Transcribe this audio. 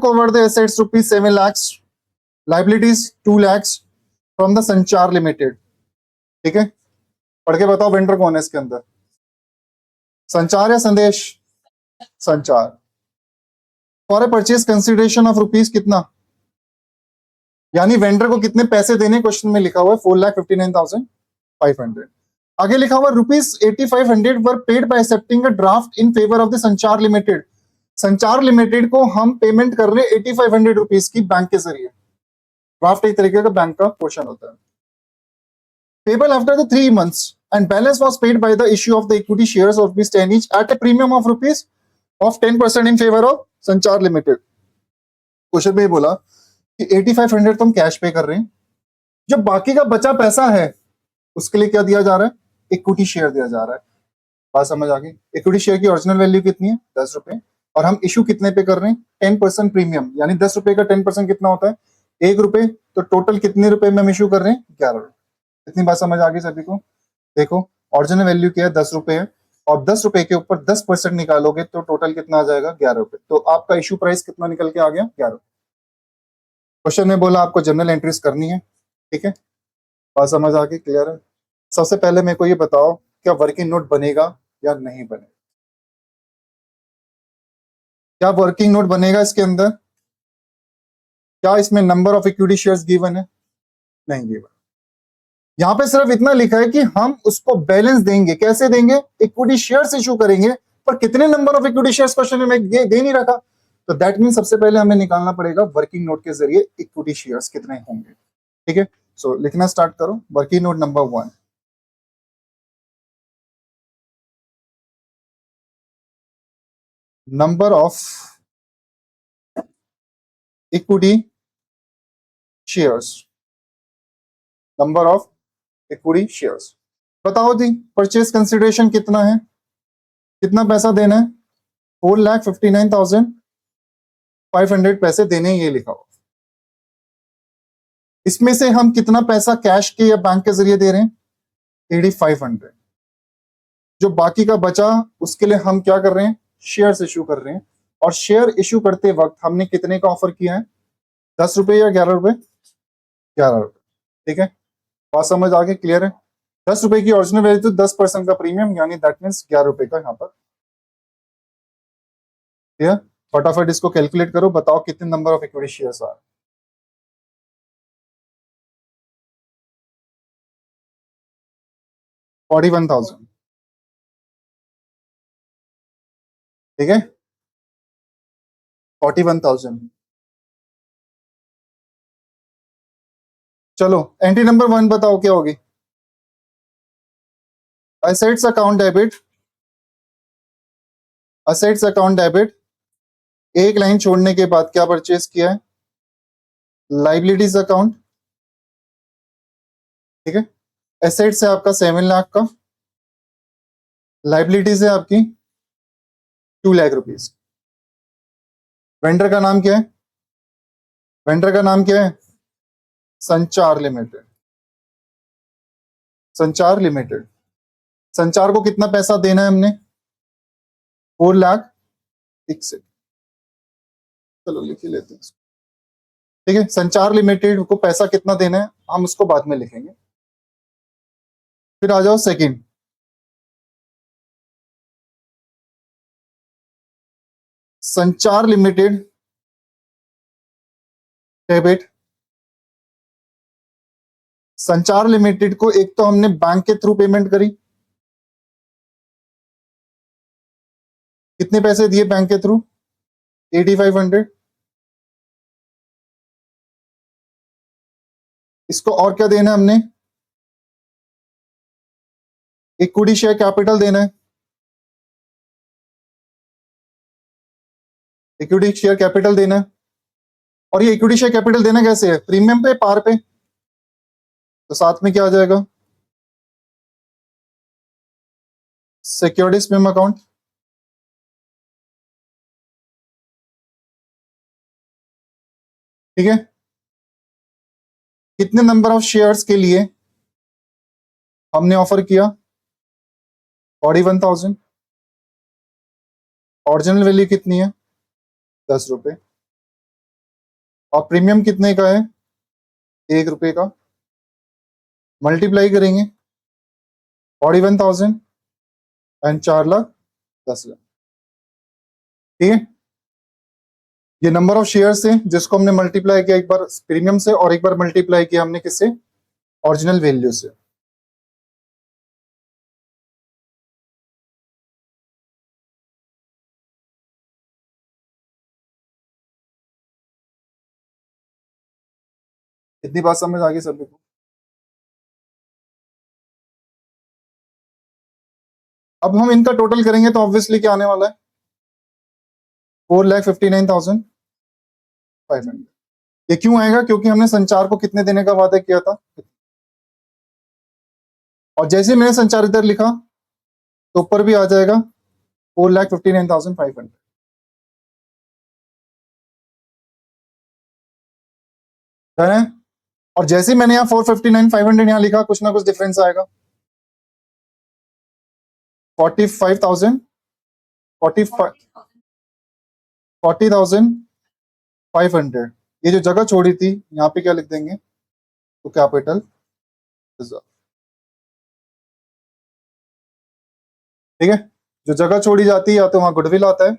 Over the assets rupees 7 lakhs, liabilities 2 lakhs from the संचार limited. ठीक है, पढ़ के बताओ वेंडर कौन है इसके अंदर, संचार या संदेश? संचार। For a purchase consideration of rupees कितना, यानी वेंडर को कितने पैसे देने, क्वेश्चन में लिखा हुआ है 4,59,500। आगे लिखा हुआ rupees 8,500 were paid by accepting a draft in favour of the संचार लिमिटेड। संचार लिमिटेड को हम पेमेंट कर रहे हैं 8,500 रुपीज की बैंक के जरिए। ड्राफ्ट एक तरीके का बैंक का पोर्शन होता है। Payable after the 3 months and balance was paid by the issue of the equity shares of rupees 10 each at a premium of rupees of 10% in favor of संचार limited. Question में बोला कि 8,500 तो हम cash पे कर रहे हैं, जो बाकी का बचा पैसा है उसके लिए क्या दिया जा रहा है, इक्विटी शेयर दिया जा रहा है। बात समझ आ गई? इक्विटी शेयर की ओरिजिनल वैल्यू कितनी है, 10 रुपए, और हम इशू कितने पे कर रहे हैं, 10% प्रीमियम, यानी 10 रुपए का 10% कितना होता है, 1 रुपए। तो टोटल कितने रुपए में हम इशू कर रहे हैं, 11 रुपए। इतनी बात समझ आ गई सभी को? देखो ओरिजिनल वैल्यू क्या है, 10 रुपए है, और 10 रुपए के ऊपर 10% निकालोगे तो टोटल कितना आ जाएगा, 11 रुपए। तो आपका इशू प्राइस कितना निकल के आ गया, 11 रुपए। क्वेश्चन में बोला आपको जर्नल एंट्रीज करनी है। ठीक है, बात समझ आ गई, क्लियर है? सबसे पहले मेरे को ये बताओ, क्या वर्किंग नोट बनेगा या नहीं बनेगा? क्या वर्किंग नोट बनेगा इसके अंदर? क्या इसमें number of equity shares given है? नहीं गिवन। यहां पे सिर्फ इतना लिखा है कि हम उसको बैलेंस देंगे। कैसे देंगे, इक्विटी शेयर्स इशू करेंगे, पर कितने number of equity shares question में दे नहीं रखा। तो दैट मीन सबसे पहले हमें निकालना पड़ेगा वर्किंग नोट के जरिए इक्विटी शेयर्स कितने होंगे। ठीक है, सो लिखना स्टार्ट करो। Working note number 1, number of equity shares, number of equity shares. बताओ जी, परचेज कंसिडरेशन कितना है, कितना पैसा देना है, 4,59,500 पैसे देने, ये लिखा हो। इसमें से हम कितना पैसा कैश के या बैंक के जरिए दे रहे हैं, 8,500। जो बाकी का बचा उसके लिए हम क्या कर रहे हैं, शेयर्स इशू कर रहे हैं। और शेयर इशू करते वक्त हमने कितने का ऑफर किया है, 10 रुपए या 11 रुपए, 11 रुपए। ठीक है, बात समझ आ गई, क्लियर है? 10 रुपए की ओरिजिनल वैल्यू तो 10% का प्रीमियम, यानी दैट मीन्स 11 रुपए का यहाँ पर। क्लियर? फटाफट इसको कैलकुलेट करो, बताओ कितने नंबर ऑफ इक्विटी शेयर्स आ रहे हैं। 41,000। ठीक है, 41,000। चलो एंट्री नंबर 1 बताओ क्या होगी, assets account debit, assets account debit, एक लाइन छोड़ने के बाद क्या परचेज किया है, लाइबिलिटीज अकाउंट। ठीक है, एसेट्स है आपका 7 लाख का, लाइबिलिटीज है आपकी 2 लाख रुपीज। वेंडर का नाम क्या है, वेंडर का नाम क्या है, संचार लिमिटेड, संचार लिमिटेड। संचार को कितना पैसा देना है हमने, 4 लाख। ठीक से, चलो लिख ही लेते हैं। ठीक है, संचार लिमिटेड को पैसा कितना देना है हम उसको बाद में लिखेंगे। फिर आ जाओ सेकंड, संचार लिमिटेड डेबिट। संचार लिमिटेड को एक तो हमने बैंक के थ्रू पेमेंट करी, कितने पैसे दिए बैंक के थ्रू, 8,500। इसको और क्या देना है हमने, इक्विटी शेयर कैपिटल देना है, इक्विटी शेयर कैपिटल देना है। और ये इक्विटी शेयर कैपिटल देना कैसे है, प्रीमियम पे, पार पे? तो साथ में क्या आ जाएगा, सिक्योरिटीज मेम अकाउंट। ठीक है, कितने नंबर ऑफ शेयर्स के लिए हमने ऑफर किया, 41,000। ओरिजिनल वैल्यू कितनी है, 10 रुपए। और प्रीमियम कितने का है, 1 रुपए का, मल्टीप्लाई करेंगे 41,000 एंड 4,10,000। ठीक है, ये नंबर ऑफ शेयर्स है जिसको हमने मल्टीप्लाई किया एक बार प्रीमियम से और एक बार मल्टीप्लाई किया हमने किससे, ओरिजिनल वैल्यू से। इतनी बात समझ आ गई सभी को? अब हम इनका टोटल करेंगे तो ऑब्वियसली क्या आने वाला है, 4,59,500। ये क्यों आएगा, क्योंकि हमने संचार को कितने देने का वादा किया था, और जैसे ही मैंने संचार इधर लिखा तो ऊपर भी आ जाएगा 4,59,500। है, और जैसे ही मैंने यहाँ 4,59,500 यहाँ लिखा कुछ ना कुछ डिफरेंस आएगा, 45,000, 40,500। ये जो जगह छोड़ी थी यहाँ पे क्या लिख देंगे, तो कैपिटल रिजर्व। ठीक है, जो जगह छोड़ी जाती है या तो वहां गुडविल आता है